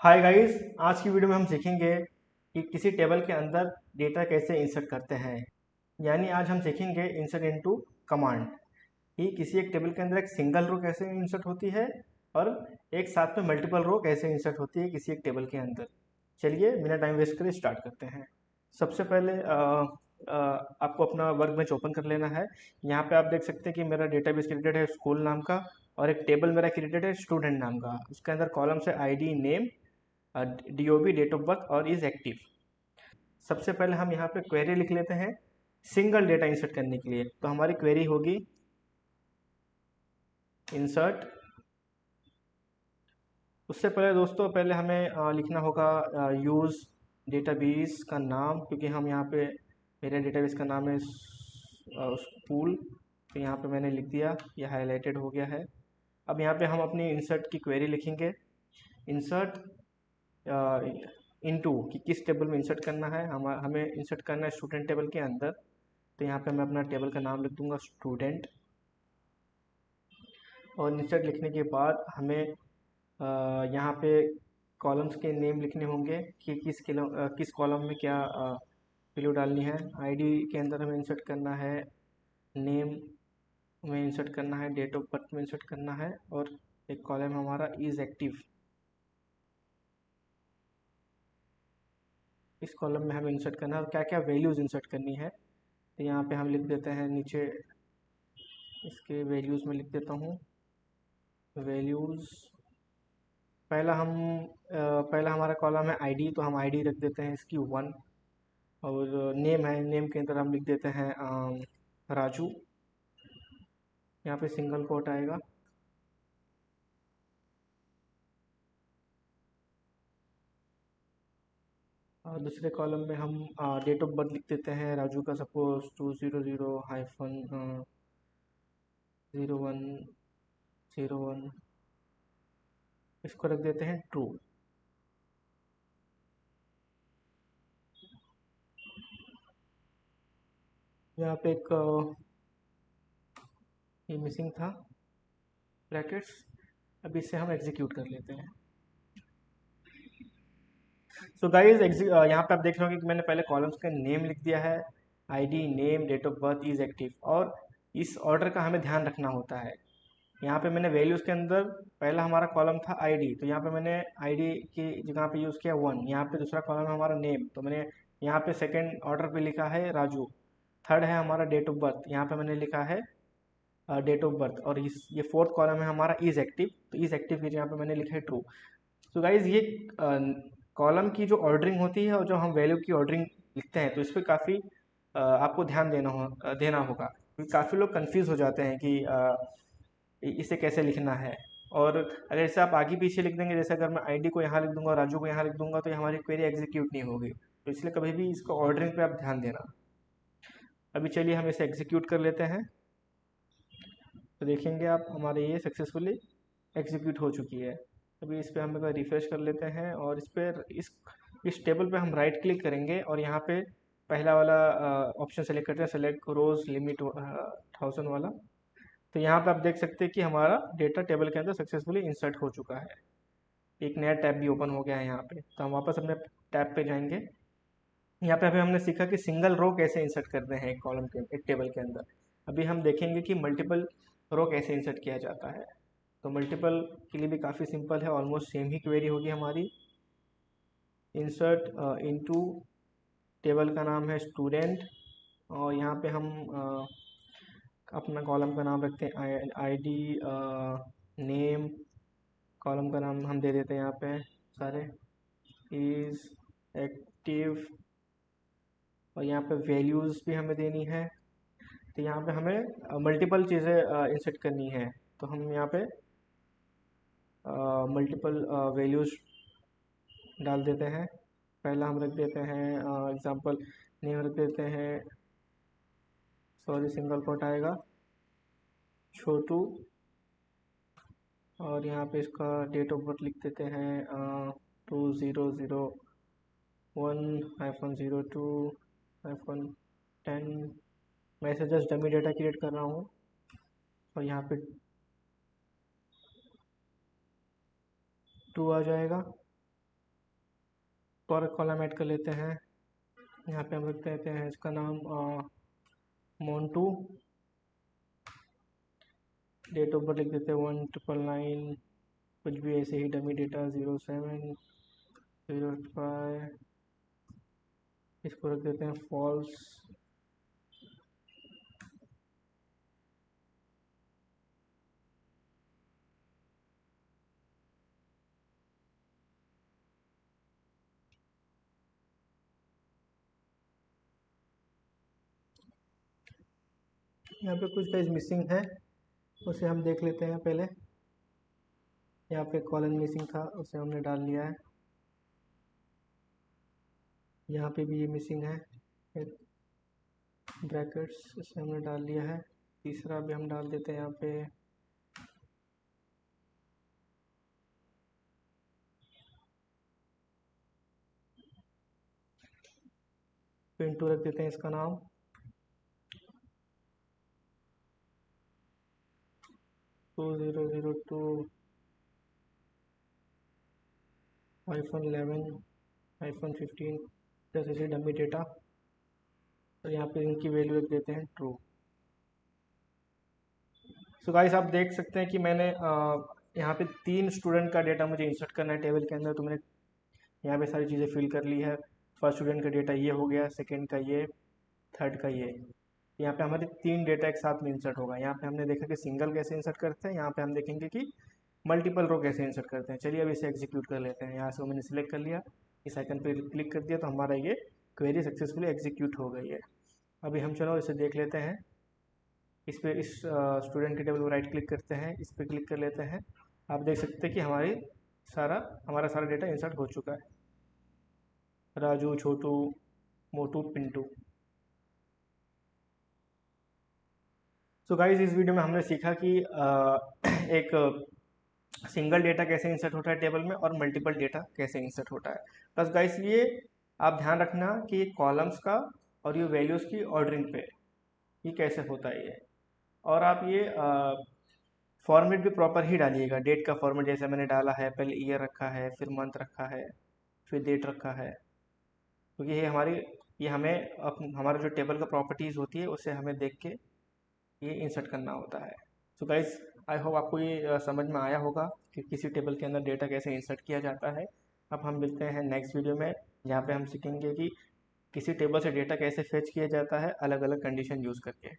Hi guys, आज की video में हम सीखेंगे कि किसी टेबल के अंदर डेटा कैसे इंसर्ट करते हैं। यानी आज हम सीखेंगे इंसर्ट इनटू कमांड कि किसी एक टेबल के अंदर एक सिंगल रो कैसे इंसर्ट होती है और एक साथ में मल्टीपल रो कैसे इंसर्ट होती है किसी एक टेबल के अंदर। चलिए बिना टाइम वेस्ट करे स्टार्ट करते हैं। सबसे पहले आपको अपना वर्क बेंच ओपन कर लेना है। यहाँ पे आप देख सकते हैं कि मेरा डेटाबेस क्रिएटेड है स्कूल नाम का और एक टेबल मेरा क्रिएटेड है स्टूडेंट नाम का। उसके अंदर कॉलम्स है ID, name, DOB, date of birth और इज एक्टिव। सबसे पहले हम यहाँ पे क्वेरी लिख लेते हैं सिंगल डेटा इंसर्ट करने के लिए। तो हमारी क्वेरी होगी इंसर्ट। उससे पहले दोस्तों पहले हमें लिखना होगा यूज़ डेटाबेस का नाम, क्योंकि हम यहाँ पे मेरे डेटाबेस का नाम है स्कूल। तो यहाँ पे मैंने लिख दिया, ये हाईलाइटेड हो गया है। अब यहाँ पे हम अपनी इंसर्ट की क्वेरी लिखेंगे। इंसर्ट इनटू कि किस टेबल में इंसर्ट करना है। हमें इंसर्ट करना है स्टूडेंट टेबल के अंदर। तो यहाँ पे मैं अपना टेबल का नाम लिख दूंगा स्टूडेंट। और इंसर्ट लिखने के बाद हमें यहाँ पे कॉलम्स के नेम लिखने होंगे कि किस कॉलम में क्या वैल्यू डालनी है। आईडी के अंदर हमें इंसर्ट करना है, नेम में इंसर्ट करना है, डेट ऑफ बर्थ में इंसर्ट करना है और एक कॉलम हमारा इज एक्टिव। इस कॉलम में हमें इंसर्ट करना है और क्या क्या वैल्यूज़ इंसर्ट करनी है। तो यहाँ पे हम लिख देते हैं नीचे, इसके वैल्यूज़ में लिख देता हूँ वैल्यूज़। पहला हमारा कॉलम है आईडी, तो हम आईडी रख देते हैं इसकी 1। और नेम है, नेम के अंदर हम लिख देते हैं राजू। यहाँ पे सिंगल कोट आएगा। और दूसरे कॉलम में हम डेट ऑफ बर्थ लिख देते हैं राजू का, सपोज 200-0101। इसको रख देते हैं ट्रू। यहाँ पे एक ये मिसिंग था ब्रैकेट्स। अब इसे हम एग्जीक्यूट कर लेते हैं। सो गाइज यहाँ पे आप देख रहे होंगे कि मैंने पहले कॉलम्स का नेम लिख दिया है, ID, name, date of birth, is active. और इस ऑर्डर का हमें ध्यान रखना होता है। यहाँ पे मैंने वैल्यूज़ के अंदर पहला हमारा कॉलम था आईडी, तो यहाँ पे मैंने आईडी की जगह पे यूज़ किया 1। यहाँ पे दूसरा कॉलम है हमारा नेम, तो मैंने यहाँ पे सेकेंड ऑर्डर पे लिखा है राजू। थर्ड है हमारा डेट ऑफ बर्थ, यहाँ पे मैंने लिखा है डेट ऑफ बर्थ। और ये फोर्थ कॉलम है हमारा इज एक्टिव, तो इज एक्टिव की जगह पे मैंने लिखा है ट्रू। तो गाइज ये कॉलम की जो ऑर्डरिंग होती है और जो हम वैल्यू की ऑर्डरिंग लिखते हैं, तो इस पर काफ़ी आपको ध्यान देना होगा, क्योंकि काफ़ी लोग कंफ्यूज हो जाते हैं कि इसे कैसे लिखना है। और अगर इसे आप आगे पीछे लिख देंगे, जैसे अगर मैं आईडी को यहाँ लिख दूंगा और राजू को यहाँ लिख दूंगा, तो ये हमारी क्वेरी एग्जीक्यूट नहीं होगी। तो इसलिए कभी भी इसको ऑर्डरिंग पे आप ध्यान देना। अभी चलिए हम इसे एग्जीक्यूट कर लेते हैं। तो देखेंगे आप हमारे ये सक्सेसफुली एग्जीक्यूट हो चुकी है। अभी इस पर हम एक बार रिफ्रेश कर लेते हैं और इस टेबल पे हम राइट क्लिक करेंगे और यहाँ पे पहला वाला ऑप्शन सेलेक्ट करते हैं, सेलेक्ट रोज लिमिट 1000 वाला। तो यहाँ पे आप देख सकते हैं कि हमारा डेटा टेबल के अंदर सक्सेसफुली इंसर्ट हो चुका है। एक नया टैब भी ओपन हो गया है यहाँ पे। तो हम वापस अपने टैब पे जाएंगे। यहाँ पे अभी हमने सीखा कि सिंगल रो कैसे इंसर्ट करते हैं एक टेबल के अंदर। अभी हम देखेंगे कि मल्टीपल रो कैसे इंसर्ट किया जाता है। तो मल्टीपल के लिए भी काफ़ी सिंपल है, ऑलमोस्ट सेम ही क्वेरी होगी हमारी। इंसर्ट इनटू, टेबल का नाम है स्टूडेंट और यहाँ पे हम अपना कॉलम का नाम रखते हैं आईडी, नेम, कॉलम का नाम हम दे देते हैं यहाँ पे सारे, इज एक्टिव। और यहाँ पे वैल्यूज़ भी हमें देनी है। तो यहाँ पे हमें मल्टीपल चीज़ें इंसर्ट करनी है। तो हम यहाँ पे मल्टीपल वैल्यूज़ डाल देते हैं। पहला हम रख देते हैं एग्जांपल नेम रख देते हैं, सॉरी सिंगल कोट आएगा, छोटू। और यहाँ पे इसका डेट ऑफ बर्थ लिख देते हैं 2001-02-10। मैं इसे जस्ट डमी डेटा क्रिएट कर रहा हूँ और यहाँ पे 2 आ जाएगा। और कॉलम ऐड कर लेते हैं। यहाँ पे हम रख देते हैं इसका नाम मोन्टू। डेट ऑफ बर्थ लिख देते हैं 1999, कुछ भी ऐसे ही डमी डेटा 0705। इसको रख देते हैं फॉल्स। यहाँ पे कुछ पेज मिसिंग है, उसे हम देख लेते हैं पहले। यहाँ पे कॉलन मिसिंग था, उसे हमने डाल लिया है। यहाँ पे भी ये मिसिंग है, ब्रैकेट्स, इसे हमने डाल लिया है। तीसरा भी हम डाल देते हैं यहाँ पे। पिंटू रख देते हैं इसका नाम। टू 2002 iPhone 11 iPhone 15 जैसे ऐसे डमी डेटा। और यहाँ पे इनकी वैल्यू रख देते हैं ट्रू। सो गाइस आप देख सकते हैं कि मैंने यहाँ पे 3 स्टूडेंट का डेटा मुझे इंसर्ट करना है टेबल के अंदर, तो मैंने यहाँ पे सारी चीज़ें फिल कर ली है। फर्स्ट स्टूडेंट का डेटा ये हो गया, सेकंड का ये, थर्ड का ये। यहाँ पे हमारे 3 डेटा एक साथ में इंसर्ट होगा। यहाँ पे हमने देखा कि सिंगल कैसे इंसर्ट करते हैं, यहाँ पे हम देखेंगे कि मल्टीपल रो कैसे इंसर्ट करते हैं। चलिए अब इसे एग्जीक्यूट कर लेते हैं। यहाँ से मैंने सिलेक्ट कर लिया, इस आइकन पे क्लिक कर दिया, तो हमारा ये क्वेरी सक्सेसफुली एग्जीक्यूट हो गई है। अभी हम चलो इसे देख लेते हैं। इस पे इस स्टूडेंट के टेबल पर राइट क्लिक करते हैं, इस पर क्लिक कर लेते हैं। आप देख सकते हैं कि हमारा सारा डेटा इंसर्ट हो चुका है। राजू, छोटू, मोटू, पिंटू। तो गाइस इस वीडियो में हमने सीखा कि एक सिंगल डेटा कैसे इंसर्ट होता है टेबल में और मल्टीपल डेटा कैसे इंसर्ट होता है। बस गाइस ये आप ध्यान रखना कि कॉलम्स का और ये वैल्यूज़ की ऑर्डरिंग पे ये कैसे होता है ये। और आप ये फॉर्मेट भी प्रॉपर ही डालिएगा। डेट का फॉर्मेट जैसे मैंने डाला है, पहले ईयर रखा है, फिर मंथ रखा है, फिर डेट रखा है, क्योंकि ये हमें हमारा जो टेबल का प्रॉपर्टीज़ होती है उसे हमें देख के ये इंसर्ट करना होता है। सो गाइस आई होप आपको ये समझ में आया होगा कि किसी टेबल के अंदर डेटा कैसे इंसर्ट किया जाता है। अब हम मिलते हैं नेक्स्ट वीडियो में, जहाँ पे हम सीखेंगे कि किसी टेबल से डेटा कैसे फेच किया जाता है अलग अलग कंडीशन यूज़ करके।